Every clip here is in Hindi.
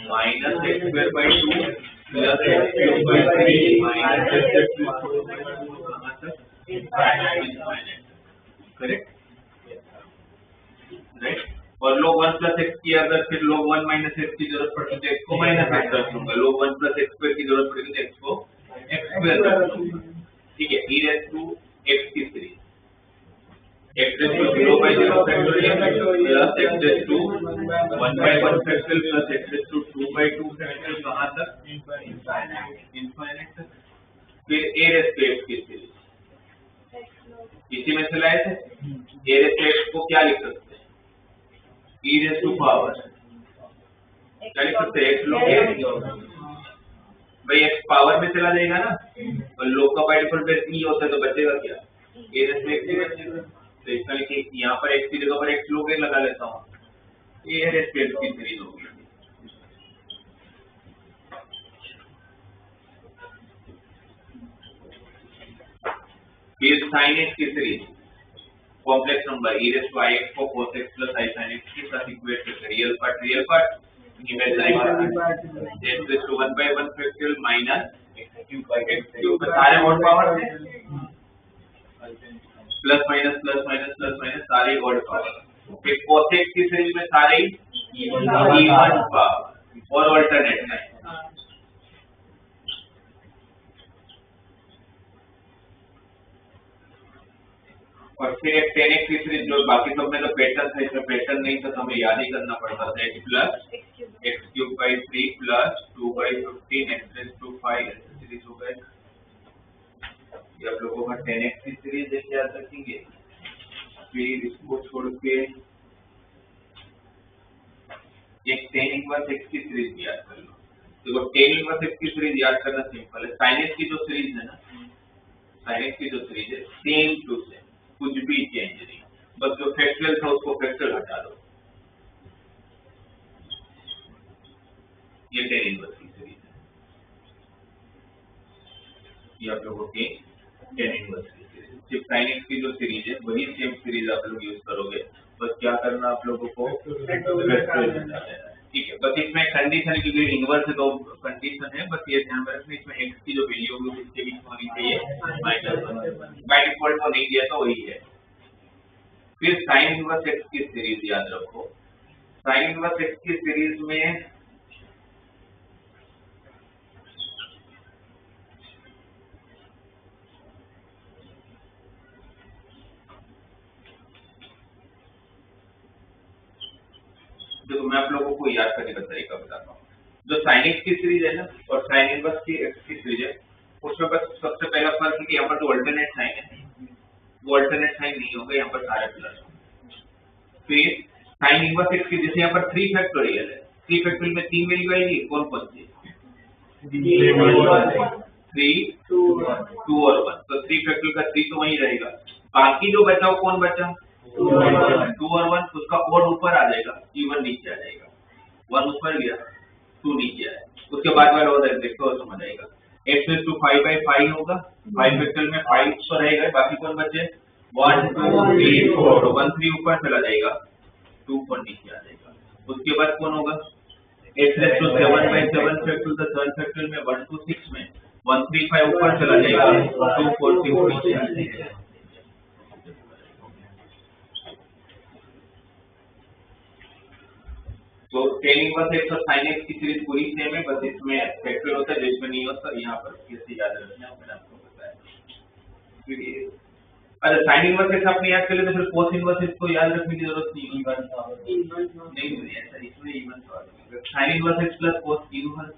Minus x square by 2 plus x cube by 3 minus x cube कहाँ तक इनफाइनाइट, करेक्ट, राइट। और log 1 प्लस एक्स की अगर फिर log 1 माइनस एक्स की जरूरत पड़ती है तो एक्स को माइनस एक्स रख लूंगा, log 1 प्लस एक्स स्क्वायर की जरूरत पड़ेगी तो एक्स को एक्स स्क्वायर रख लूंगा, ठीक है। e रेज़ टू x की series x raise to 0 by 0 factorial plus x raise to 1 by 1 factorial plus x raise to 2 by 2 factorial कहाँ तक इनफाइनाइट तक। फिर a रेज़ टू x की सीरीज इसी में से लाए थे, a रेज़ टू x को क्या लिख सकते हैं e रेज़ टू पावर क्या लिख सकते हैं x log a, भाई x पावर में चला जाएगा ना और log का बाय डिफॉल्ट बेस e होता है तो बचेगा क्या a रेज़ टू x ही बचेगा। तो इसका लिखिए यहाँ पर x की जगह पर x log a लगा लेता हूँ, a रेज़ टू x की सीरीज होगी। फिर sin x की series complex number e raise to ix को cos x plus i sin x के साथ इक्वेट करके real part imaginary part x raise to 1 by 1 factorial minus x cube सारे ऑड पावर थे प्लस माइनस सारे ऑड पावर। फिर cos x की सीरीज में सारे इवन पावर और अल्टरनेट है। और फिर एक tan x की सीरीज जो बाकी सब में तो पैटर्न था, इसमें पैटर्न नहीं था तो हमें याद ही करना पड़ता था x plus x cube by 3 plus 2 by 15 x raise to 5 ऐसे सीरीज हो गए। ये आप लोगों का tan x की सीरीज है, याद रखेंगे। फिर इसको छोड़ के एक tan इनवर्स x की सीरीज याद कर लो। देखो tan इनवर्स x की सीरीज याद करना सिंपल है, sin x की जो सीरीज है ना, sin x की जो सीरीज है सेम टू सेम, कुछ भी चेंज नहीं, बस जो फैक्टोरियल था उसको फैक्टोरियल हटा दो। ये tan इनवर्स की सीरीज है, ये आप लोगों की tan इनवर्स की सीरीज। सिर्फ sin x की जो सीरीज है वही सेम सीरीज आप लोग यूज करोगे, बस क्या करना आप लोगों को फैक्टोरियल हटा देना है, ठीक है। बस इसमें कंडीशन है क्योंकि इनवर्स है तो कंडीशन है, बस ये ध्यान रखना इसमें x की जो वैल्यू होगी उसके बीच में होनी चाहिए -1, बाय डिफॉल्ट वो नहीं दिया तो वही है। फिर sin इनवर्स x की सीरीज याद रखो, sin इनवर्स x की सीरीज में देखो मैं आप लोगों को याद करने का तरीका बताता हूँ। जो sin x की सीरीज है ना और sin इनवर्स की x की सीरीज है उसमें बस सबसे पहला फर्क है कि यहाँ पर जो अल्टरनेट साइन है वो अल्टरनेट साइन नहीं होगा, यहाँ पर सारे प्लस होंगे। फिर sin इनवर्स x की जैसे यहाँ पर 3 फैक्टोरियल है, 3 फैक्टोरियल में 3 वैल्यू आएगी, कौन कौन सी 3 2 और 1, तो 3 फैक्टोरियल का 3 तो वहीं रहेगा, बाकी जो बचा वो कौन बचा 2 और 1, उसका और ऊपर आ जाएगा, इवन नीचे आ जाएगा, 1 ऊपर गया 2 नीचे आया, उसके बाद वाला होता है देखो समझ आएगा। x रेज़ टू 5 by 5 होगा, 5 फैक्टोरियल में 5 तो रहेगा, बाकी कौन बचे 1 2 3 4, 1 3 ऊपर चला जाएगा 2 4 नीचे आ जाएगा। उसके बाद कौन होगा x raise to 7 by 7 factorial, तो 3 फैक्टोरियल में 1 2 6 में 1 3 5 ऊपर चला जाएगा 2 4 6 नीचे आ जाएगा। तो tan इनवर्स x और sin x की सीरीज पूरी सेम है, बस इसमें फैक्टोरियल होता है जिसमें नहीं होता, यहाँ पर कैसे याद रखना है मैंने आपको बताया। फिर ये अच्छा sin इनवर्स x आपने याद कर लिया तो फिर cos इनवर्स x को याद रखने की जरूरत नहीं है, नहीं है ऐसा, इसमें even sin inverse x plus cos inverse,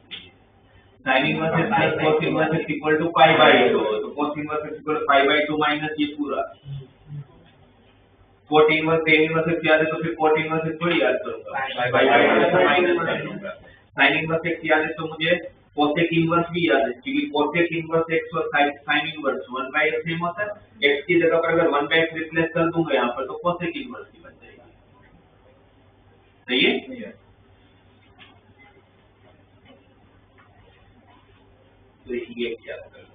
sin inverse x plus cos inverse x equal to pi by 2, तो cos inverse x equal to pi by 2 minus ये पूरा cot inverse tan inverse x याद है तो फिर cot इनवर्स x थोड़ी याद करूंगा, पाई बाय 2 माइनस कर दूंगा। sin इनवर्स x याद है तो मुझे cosec इनवर्स भी याद है, क्योंकि cosec इनवर्स x और sin inverse 1 by x same होता है, x की जगह पर अगर 1 by x रिप्लेस कर दूंगा यहाँ पर तो cosec इनवर्स ही बन जाएगा, सही है। तो ये क्या कर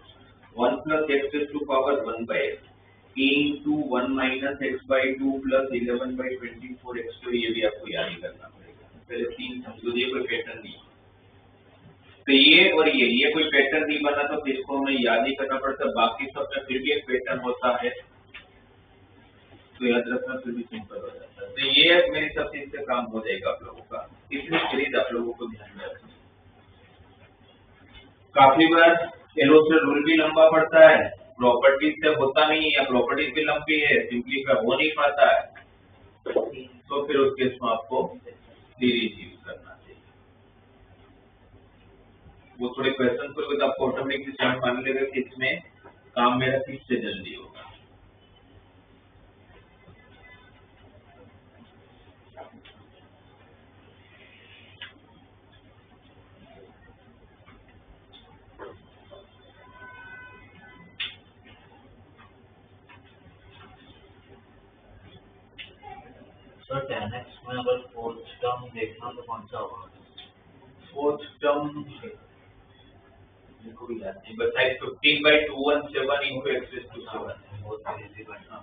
1 plus x raised to power 1 by x into 1 minus x by 2 plus 11 by 24 x, तो ये भी आपको याद ही करना पड़ेगा, पहले 3 समझो, ये कोई पैटर्न नहीं है, तो ये और ये कोई पैटर्न नहीं बना तो इसको हमें याद नहीं करना पड़ता, बाकी सब में फिर भी एक पैटर्न होता है, तो याद रखना फिर भी सिंपल हो जाता है। तो ये मेरे हिसाब से इससे काम हो जाएगा आप लोगों का, इसलिए सीरीज आप लोगों को ध्यान में रखना। काफी बार एलोसर रूल भी लंबा पड़ता है, प्रॉपर्टीज से होता नहीं है, या प्रॉपर्टीज भी लंबी है, सिंपलीफाई हो नहीं पाता है, तो फिर उस केस में आपको सीरीज यूज करना चाहिए। वो थोड़े क्वेश्चन को आपको ऑटोमेटिकली समझ मान लेगा कि इसमें काम मेरा किससे जल्दी होगा। सर 10x में अगर फोर्थ टर्म देखना तो कौन सा होगा? फोर्थ टर्म देखो याद नहीं, बताइए 15/217 into x raised to 7 बहुत इजी बनना।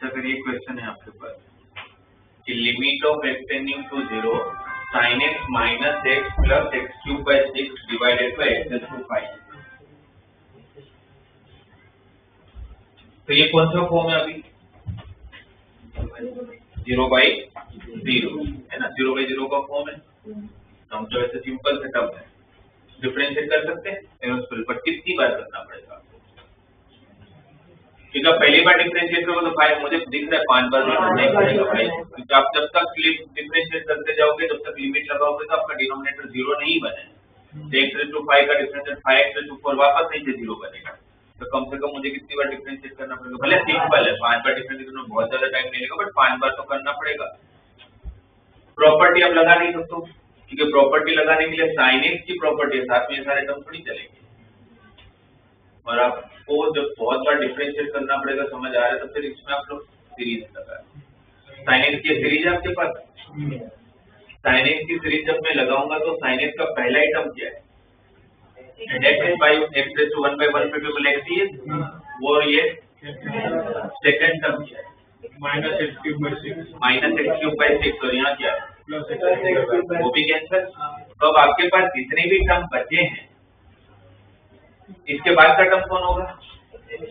अगर ये क्वेश्चन है आपके पास कि limit of x tending to 0 sin x minus x plus x cube by 6 divided by x equal to 5, तो ये कौन सा फॉर्म है अभी? 0/0 है ना, 0/0 का फॉर्म है। हम तो वैसे सिंपल सेटअप है, डिफरेंशिएट कर सकते हैं एरोस्पेल पर, कितनी बार करना पड़ेगा? क्योंकि आप पहली बार डिफरेंशिएट करोगे तो भाई मुझे दिख रहा है 5 बार करना ही पड़ेगा भाई, क्योंकि आप जब तक डिफरेंशिएट करते जाओगे, जब तक लिमिट लगाओगे तो आपका डिनोमिनेटर 0 नहीं बने, x raised to 5 का डिफरेंशिएट 5x raised to 4 वापस नहीं से 0 बनेगा। तो कम से कम मुझे कितनी बार डिफरेंशिएट करना पड़ेगा? भले सिंपल है, 5 बार डिफरेंशिएट करने में बहुत ज्यादा टाइम नहीं लगेगा, बट 5 बार तो करना पड़ेगा। प्रॉपर्टी आप लगा नहीं सकते, क्योंकि प्रॉपर्टी लगाने के लिए sin x की प्रॉपर्टी है, साथ में ये सारे टर्म थोड़ी चलेंगे, और आपको जब बहुत बार डिफरेंशिएट करना पड़ेगा, समझ आ रहा है, तो फिर इसमें आप लोग सीरीज लगाए। sin x की सीरीज है आपके पास, sin x की सीरीज जब मैं लगाऊंगा तो sin x का पहला ही टर्म क्या है? x by x raised to 1/1 x ही है, वो ये सेकंड टर्म क्या है? minus x cube by 6 -x3/6, और यहाँ क्या है? वो भी कैंसिल। तो अब आपके पास जितने भी टर्म बचे हैं, इसके बाद का टर्म कौन होगा? उसके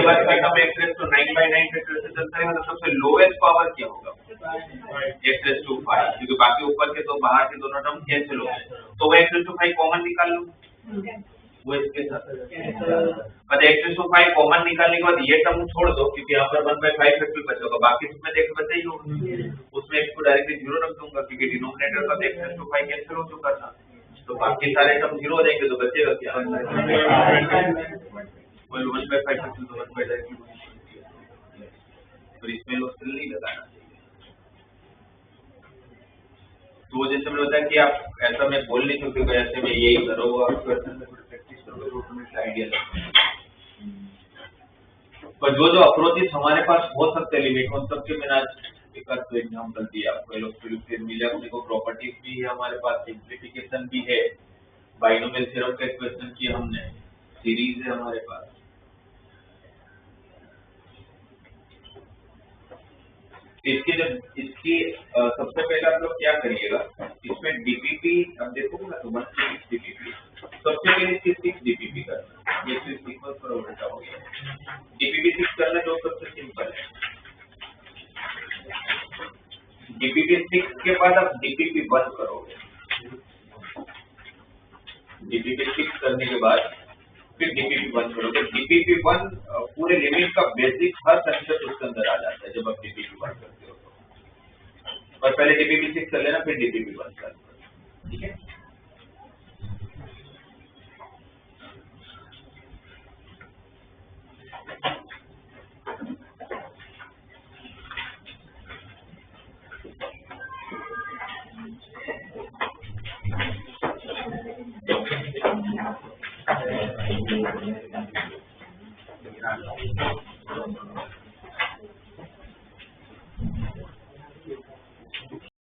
बाद का term x raised to 9/9 factor से चलता है, मतलब सबसे लोएस्ट पावर क्या होगा? x raised to 5, क्योंकि बाकी ऊपर के तो बाहर के दोनों टर्म कैंसिल हो गए, तो वो x raised to 5 कॉमन निकाल लो, वो इसके साथ x raised to 5 कॉमन निकालने के बाद ये टर्म छोड़ दो, क्योंकि यहाँ पर 1/5 फैक्टर बचा होगा, बाकी इसमें देख बचा ही होगा, उसमें x को डायरेक्टली 0 रख दूंगा, क्योंकि डिनोमिनेटर का x raised to 5 कैंसिल हो चुका था, तो बाकी सारे टर्म 0 हो जाएंगे, तो बचेगा क्या? 1/5 फैक्टर तो 1/5, और इसमें लोग नहीं लगाना चाहिए। तो जैसे मैंने बताया कि आप ऐसा मैं बोल नहीं सकते ऐसे में यही करो, और प्रैक्टिस करोगे तो ऑटोमेटिक आइडिया लगेगा। पर जो अप्रोचेस हमारे पास हो सकते हैं लिमिट, उन सबके मैंने आज एक आध एग्जांपल दिया आपको। एलोस्पेल मिला अपने को, प्रॉपर्टीज भी है हमारे पास, सिंप्लीफिकेशन भी है, बाइनोमियल थ्योरम का क्वेश्चन किया हमने, सीरीज है हमारे पास। इसकी सबसे पहले आप लोग क्या करिएगा, इसमें डीपीपी अब देखोगे ना तो 1/6 डीपीपी, सबसे पहले इसकी 6 डीपीपी करना, ये सिर्फ सीक्वेंस पर उल्टा हो गया। डीपीपी 6 करना जो सबसे सिंपल है, डीपीपी 6 के बाद आप डीपीपी 1 करोगे, डीपीपी 6 करने के बाद फिर DPP1 छोड़ोगे। DPP1 पूरे लिमिट का बेसिक हर कंसेप्ट उसके अंदर आ जाता है जब आप DPP1 करते हो तो। और पहले DPP6 कर लेना, फिर DPP1 कर लेना, ठीक है।